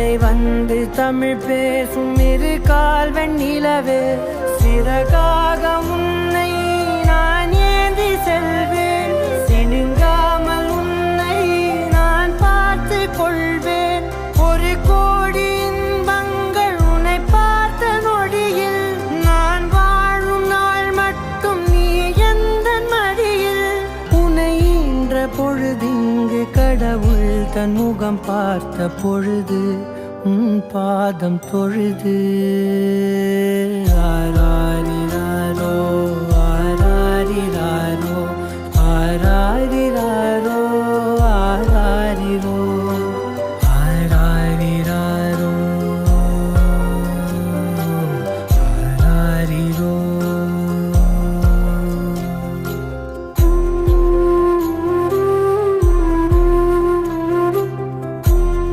வரை வந்து தமிழ் பேசும் இரு கால் வெண்ணிலவே, சிறகாக உன்னை நான் ஏந்தி செல்வேன், சினுங்காமல் உன்னை நான் பார்த்து கொள்வேன். ஒரு கோடி இன்பங்கள் உன்னை பார்த்த நொடியில், நான் வாழும் நாள் மட்டும் நீ எந்த மடியில். உன்னை ஈன்ற பொழுதிங்கு கடவுள் தன் முகம் பார்த்த பொழுது உன் பாதம் தொழுது.